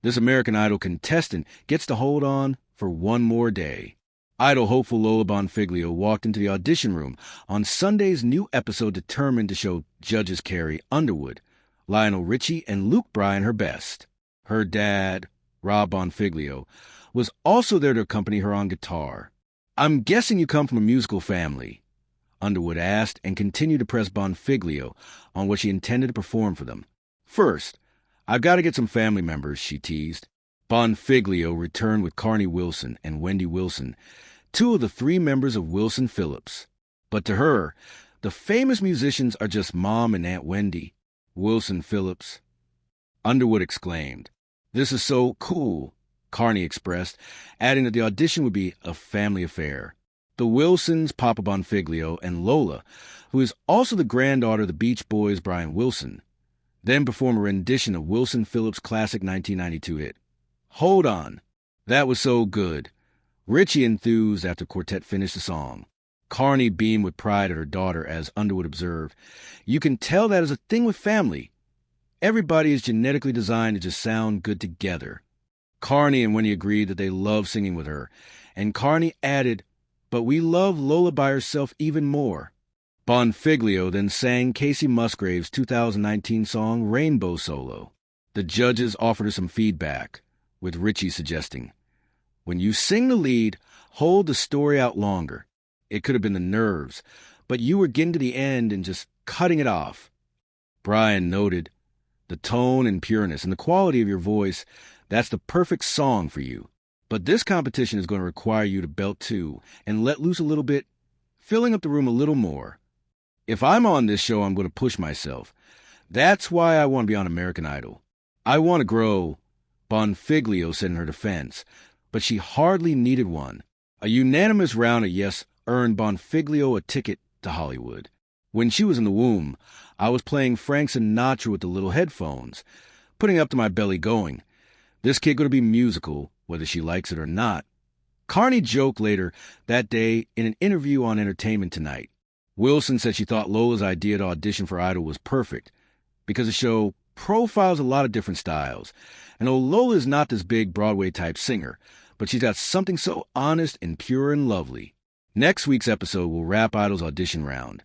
This American Idol contestant gets to hold on for one more day. Idol hopeful Lola Bonfiglio walked into the audition room on Sunday's new episode determined to show judges Carrie Underwood, Lionel Richie, and Luke Bryan her best. Her dad, Rob Bonfiglio, was also there to accompany her on guitar. "I'm guessing you come from a musical family," Underwood asked, and continued to press Bonfiglio on what she intended to perform for them. "First, I've got to get some family members," she teased. Bonfiglio returned with Carney Wilson and Wendy Wilson, two of the three members of Wilson Phillips. But to her, the famous musicians are just Mom and Aunt Wendy. "Wilson Phillips," Underwood exclaimed. "This is so cool," Carney expressed, adding that the audition would be a family affair. The Wilsons, Papa Bonfiglio, and Lola, who is also the granddaughter of the Beach Boys' Brian Wilson, then perform a rendition of Wilson Phillips' classic 1992 hit, "Hold On." "That was so good," Richie enthused after quartet finished the song. Carney beamed with pride at her daughter as Underwood observed, "You can tell that is a thing with family. Everybody is genetically designed to just sound good together." Carney and Wendy agreed that they loved singing with her, and Carney added, "But we love Lola by herself even more." Bonfiglio then sang Casey Musgrave's 2019 song Rainbow Solo. The judges offered her some feedback, with Richie suggesting, "When you sing the lead, hold the story out longer. It could have been the nerves, but you were getting to the end and just cutting it off." Brian noted, "The tone and pureness and the quality of your voice, that's the perfect song for you. But this competition is going to require you to belt too and let loose a little bit, filling up the room a little more. If I'm on this show, I'm going to push myself. That's why I want to be on American Idol. I want to grow," Bonfiglio said in her defense, but she hardly needed one. A unanimous round of yes earned Bonfiglio a ticket to Hollywood. "When she was in the womb, I was playing Frank Sinatra with the little headphones, putting up to my belly going, 'This kid going to be musical, whether she likes it or not.'" Carney joked later that day in an interview on Entertainment Tonight. Wilson said she thought Lola's idea to audition for Idol was perfect because the show profiles a lot of different styles. And though Lola is not this big Broadway-type singer, but she's got something so honest and pure and lovely. Next week's episode will wrap Idol's audition round,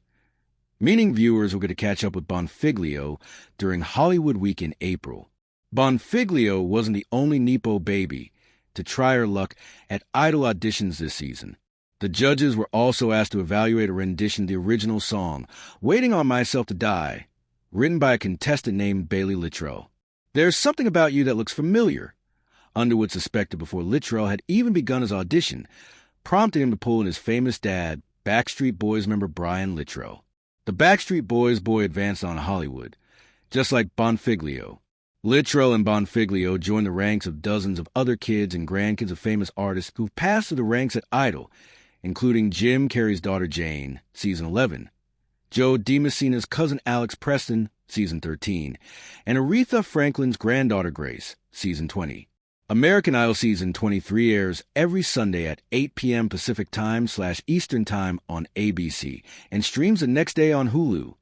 meaning viewers will get to catch up with Bonfiglio during Hollywood Week in April. Bonfiglio wasn't the only Nepo baby to try her luck at Idol auditions this season. The judges were also asked to evaluate a rendition of the original song, "Waiting on Myself to Die," written by a contestant named Bailey Littrell. "There's something about you that looks familiar," Underwood suspected before Littrell had even begun his audition, prompting him to pull in his famous dad, Backstreet Boys member Brian Littrell. The Backstreet Boys boy advanced on Hollywood, just like Bonfiglio. Littrell and Bonfiglio joined the ranks of dozens of other kids and grandkids of famous artists who've passed through the ranks at Idol, including Jim Carrey's daughter Jane, season 11, Joe DiMessina's cousin Alex Preston, season 13, and Aretha Franklin's granddaughter Grace, season 20. American Idol season 23 airs every Sunday at 8 p.m. Pacific Time / Eastern Time on ABC and streams the next day on Hulu.